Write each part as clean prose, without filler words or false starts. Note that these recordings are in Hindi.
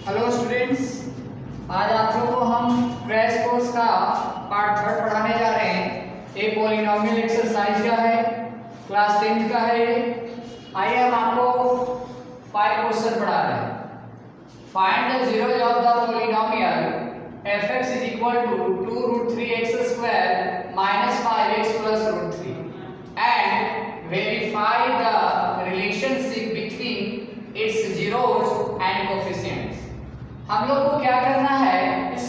हेलो स्टूडेंट्स, आज आप लोगों को हम क्रैश कोर्स का पार्ट 3 पढ़ाने जा रहे हैं। ये पॉलिनोमियल एक्सरसाइज का है, क्लास 10th का है ये। आइए हम आपको 5 क्वेश्चन पढ़ा रहे हैं। Find the zeros of the polynomial fx is equal to 2 root 3x square minus 5x plus root 3 and verify the relationship between its zeros and coefficients। हम लोग को क्या करना है, इस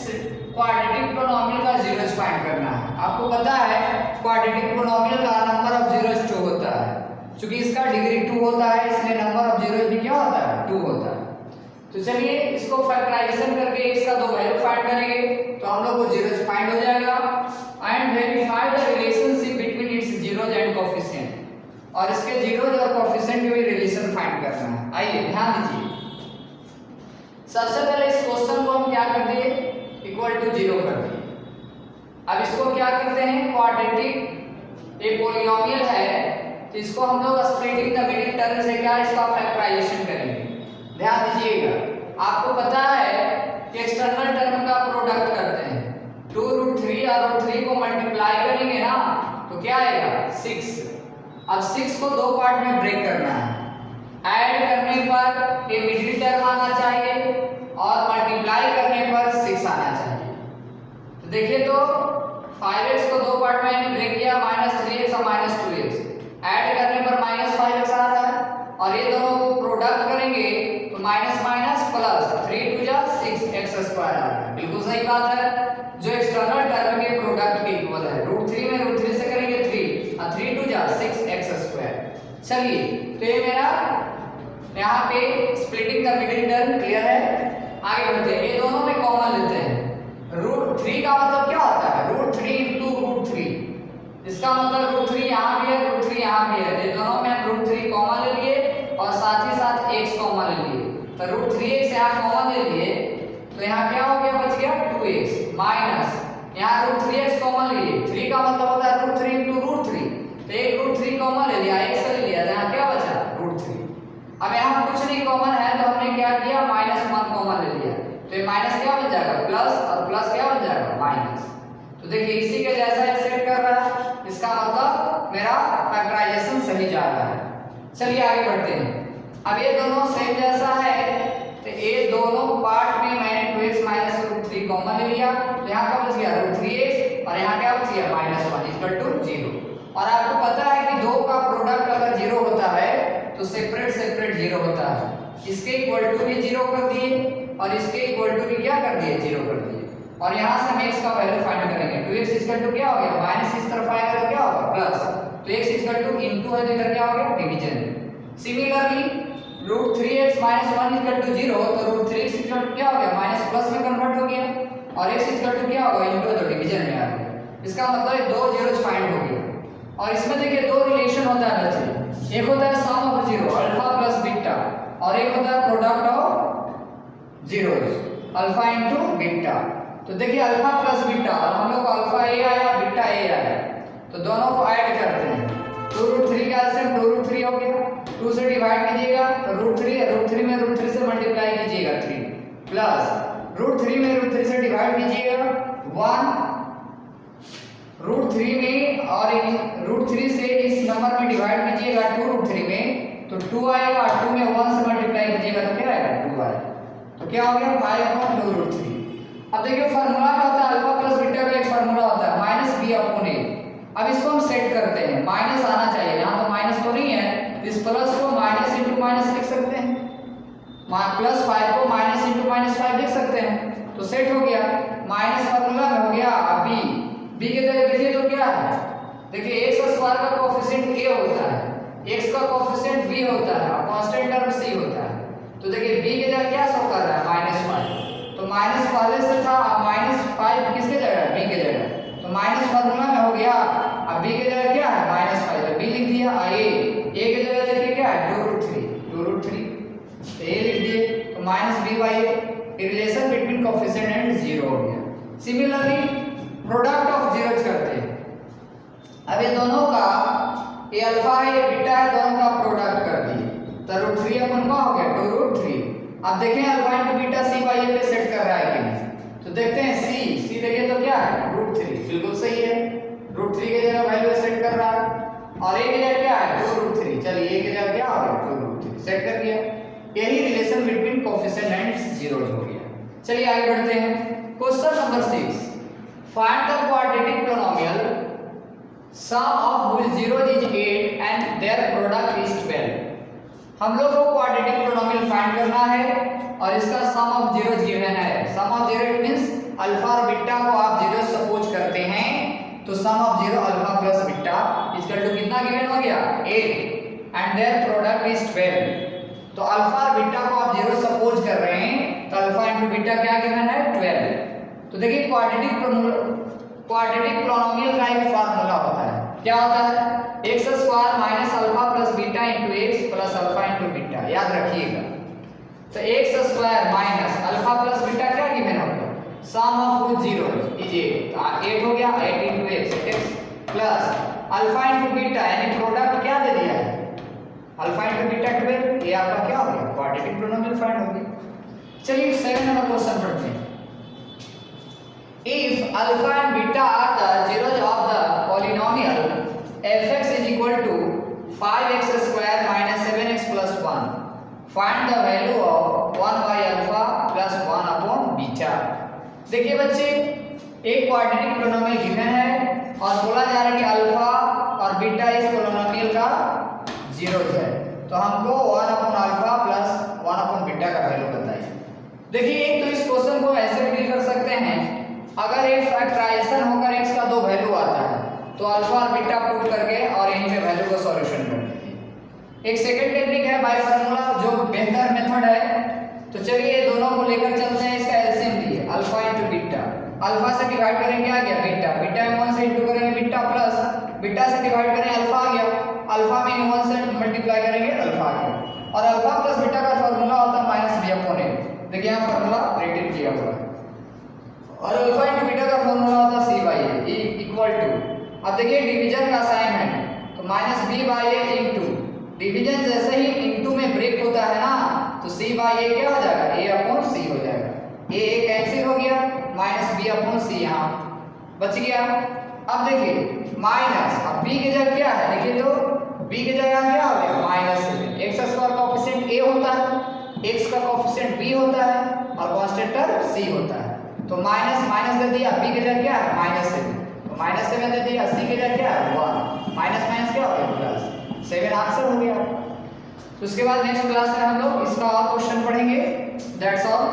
क्वाड्रेटिक पोलिनोमियल का जीरोस फाइंड करना है। आपको पता है क्वाड्रेटिक पोलिनोमियल का नंबर ऑफ जीरोस 2 होता है। क्योंकि इसका डिग्री 2 होता है इसलिए नंबर ऑफ जीरोस भी क्या होता है, 2 होता है। तो चलिए इसको फैक्टराइजेशन करके इसका दो वैल्यू फाइंड करेंगे तो हम लोग को जीरोस फाइंड हो जाएगा। And verify the relationship between its zeros and coefficient, और इसके जीरोस और कोएफिशिएंट के भी रिलेशन फाइंड करना है। आइए ध्यान दीजिए। सबसे पहले इस क्वेश्चन को हम क्या कर दिए, इक्वल टू 0 कर दिए। अब इसको क्या करते हैं, क्वाड्रेटिक एक पॉलिनोमियल है तो इसको हम लोग स्प्लिटिंग द मिडिल टर्म से क्या इसका फैक्टराइजेशन करेंगे। ध्यान दीजिएगा, आपको पता है कि एक्सटर्नल टर्म का प्रोडक्ट करते हैं। 2 रूट 3 और रूट 3 को मल्टीप्लाई करेंगे ना तो क्या आएगा 6। अब 6 को दो पार्ट में ब्रेक करना है। ऐड करने पर ये मिडिल टर्म आना चाहिए और मल्टीप्लाई करने पर 6 आना चाहिए। तो देखिए तो 5x को दो पार्ट में ब्रेक किया, -3x और -2x। ऐड करने पर -5x आ रहा है और ये दोनों को प्रोडक्ट करेंगे तो माइनस माइनस प्लस 3 2 जा 6x स्क्वायर आ रहा है। बिल्कुल सही बात है, जो एक्सटर्नल टर्म के प्रोडक्ट के इक्वल है। रूट 3 में रूट 3 से करेंगे 3 और 3 2 जा 6x स्क्वायर। चलिए तो ये मेरा यहाँ पे splitting the middle term clear है। आगे बढ़ते हैं, ये दोनों में कॉमन लेते हैं। रूट 3 का मतलब क्या होता है, रूट 3 इंटू रूट 3। इसका मतलब रूट 3 यहाँ भी है, रूट 3 यहाँ भी है। ये दोनों में हम रूट 3 कॉमन ले लिए और साथ ही साथ x कॉमन ले लिए। तो रूट 3x यहाँ कॉमन ले लिए तो यहाँ क्या हो गया, बच गया 2x माइनस यहाँ रूट 3x कॉमन ले लिए। 3 का मतलब होता है रूट 3 इंटू रूट 3, तो एक रूट 3 कॉमन ले लिया, x ले लिया, तो यहाँ क्या बचा रूट 3। अब यहाँ कुछ नहीं कॉमन है तो हमने क्या किया, -1 कॉमन ले लिया, तो ये माइनस क्या बन जाएगा प्लस, और प्लस क्या बन जाएगा माइनस। तो देखिए इसी के जैसा ये सेट कर रहा है, इसका मतलब मेरा फैक्टराइजेशन सही जा रहा है। चलिए आगे बढ़ते हैं। अब ये दोनों सेम जैसा है तो ये दोनों पार्ट में मैंने 2x माइनस रूट 3 कॉमन ले लिया, तो यहाँ क्या बच गया रूट 3x और यहाँ क्या बच गया -1 इक्वल टू 0। और आपको पता है कि दो का प्रोडक्ट अगर 0 होता है तो सेपरेट 0 होता है। इसके इक्वल टू भी 0 कर दिए और इसके इक्वल टू भी क्या कर दिए 0 कर दिए। और यहाँ से हम x का वैल्यू फाइंड करेंगे। 2x इक्वल टू क्या हो गया, माइनस इस तरफ आएगा तो क्या होगा प्लस, तो x इक्वल टू इनटू है तो इधर क्या हो गया division. Similarly root 3x minus 1 equal to 0, तो रूट 3x इक्वल टू क्या हो गया माइनस प्लस में कन्वर्ट हो गया और x इक्वल टू क्या होगा इनटू तो डिवीजन में आ गया। इसका मतलब दो जीरोस फाइंड हो गया। और इसमें देखिए दो रिलेशन होता है बच्चे, एक होता है sum of zero alpha plus beta और एक होता है product of zeros alpha into beta. तो देखिए अल्फा प्लस बीटा, और हम लोग को अल्फा ए आया बीटा ए आया, तो दोनों को ऐड करते हैं। 2 रूट 3 का आंसर 2 रूट 3 हो गया, 2 से डिवाइड कीजिएगा तो रूट 3 में रूट 3 से मल्टीप्लाई कीजिएगा 3 प्लस रूट 3 में रूट 3 से डिवाइड कीजिएगा 1 रूट 3 में और रूट 3 से इस नंबर में डिवाइड कीजिएगा 2 रूट 3 में तो 2 आएगा, 2 में 1 से मल्टीप्लाई कीजिएगा तो क्या आएगा 2 आएगा, तो क्या हो गया 5/2 रूट 3। अब देखिए फार्मूला में होता है अल्फा प्लस बीटा का एक फार्मूला होता है -b/a। अब इसको हम सेट करते हैं, माइनस आना चाहिए, यहाँ तो माइनस तो नहीं है, इस प्लस को माइनस इंटू माइनस लिख सकते हैं, +5 को माइनस इंटू -5 लिख सकते हैं, तो सेट हो गया। माइनस फार्मूला में हो गया b के तरह देखिए तो क्या है, देखिए x स्क्वायर का कोएफिशिएंट a होता है, x का कोएफिशिएंट b होता है और कांस्टेंट टर्म c होता है। तो देखिए b के जगह क्या शो कर रहा है -5, तो माइनस पहले से था, अब -5 किसके जगह b के जगह, तो माइनस फार्मूला में हो गया। अब b के जगह क्या है -5, तो b लिख दिया। a के जगह देखिए क्या है 2 रूट 3 तो a लिख दिए, तो -b/a relation between coefficient and 0 हो गया। सिमिलरली प्रोडक्ट ऑफ जीरोस करते हैं। अब ये दोनों का, ये अल्फा है ये बीटा है, दोनों का प्रोडक्ट कर दिए तो रूट 3 अपन का हो गया 2 रूट 3 अब देखें alpha into beta C by A पे सेट कर रहा है कि नहीं, तो देखते हैं सी देखिए तो क्या है √3, बिल्कुल सही है, √3 की जगह वैल्यू सेट कर रहा है, और ए की जगह क्या है 2√3, चलिए ए की जगह क्या हो गया 2√3 सेट कर दिया। यही relation between coefficient and zeros हो गया। चलिए आगे बढ़ते हैं। Question number 6, find the quadratic polynomial sum of which zeros is 8 and their product is 12। हम लोग को क्वाड्रेटिक पोलिनोमियल फाइंड करना है और इसका सम ऑफ जीरोज गिवन है। Sum of zero means alpha और बीटा को आप जीरो सपोज करते हैं, तो sum of zero alpha plus beta equal to कितना गिवन हो गया 8 एंड देयर प्रोडक्ट इज 12। तो अल्फा और बीटा को आप जीरो सपोज कर रहे हैं, तो अल्फा इनटू बीटा क्या गिवन है 12। तो देखिए क्वाड्रेटिक पोलिनोमियल का एक फार्मूला होता है, क्या होता है x square minus alpha plus beta into x plus alpha into beta, याद रखिएगा। तो x square minus alpha plus beta क्या गिवन होगा सम ऑफ जीरो इज 8 हो गया 8 into x plus alpha into beta यानी प्रोडक्ट क्या दे दिया है अल्फा इंटू बीटा 12, ये आपका क्या हो गया क्वाड्रेटिक पोलिनोमियल फाइंड हो गया। चलिए 7 नंबर क्वेश्चन पढ़ते हैं। If alpha and beta are the zeros of the polynomial fx is equal to 5x square minus 7x plus 1, find the value of 1 by alpha plus 1 upon beta। देखिए बच्चे एक क्वाड्रेटिक पोलिनोमियल गिवन है और बोला जा रहा है कि अल्फा और बीटा इस पोलिनोमियल का जीरोज है, तो हमको 1 upon alpha plus 1 upon beta का वैल्यू बताइए। देखिए एक तो इस क्वेश्चन को ऐसे भी डील कर सकते हैं, अगर एक फैक्टराइजेशन होकर x का दो वैल्यू आता है तो अल्फा और बीटा पुट करके और यहीं पे वैल्यू को सॉल्यूशन कर दीजिए। एक सेकंड टेक्निक है बाय फार्मूला जो बेहतर मेथड है, तो चलिए दोनों को लेकर चलते हैं। इसका एलसीएम लिए अल्फा इंटू बीटा, अल्फा से डिवाइड करेंगे आ गया बीटा, बीटा में 1 से इंटू करेंगे बीटा प्लस बीटा से डिवाइड करें अल्फा आ गया, अल्फा में 1 से मल्टीप्लाई करेंगे अल्फा आ गया, और अल्फा प्लस बीटा का फार्मूला होता है माइनस बी अपॉन ए। देखिए यहां फार्मूला रिलेटेड किया हुआ है, और अल्फा इंटू बीटा का फार्मूला होता है c by a equal to, अब देखिए डिवीजन का साइन है तो minus b by a into division जैसे ही इंटू में ब्रेक होता है ना तो c बाई ए क्या हो जाएगा a अपॉन c हो जाएगा, a कैंसिल हो गया माइनस b अपॉन c यहाँ बच गया। अब देखिए माइनस अब b की जगह क्या है, देखिए तो b की जगह क्या हो गया माइनस x स्क्वायर का कोफिशिएंट a होता है, x का कोफिशिएंट b होता है और कांस्टेंट c होता है, तो माइनस माइनस दे दिया, b की जगह क्या है -7, तो -7 दे दिया, c की जगह क्या है 1, माइनस माइनस क्या हो गया प्लस 7 आंसर हो गया। तो उसके बाद नेक्स्ट क्लास में हम लोग इसका और क्वेश्चन पढ़ेंगे। That's all.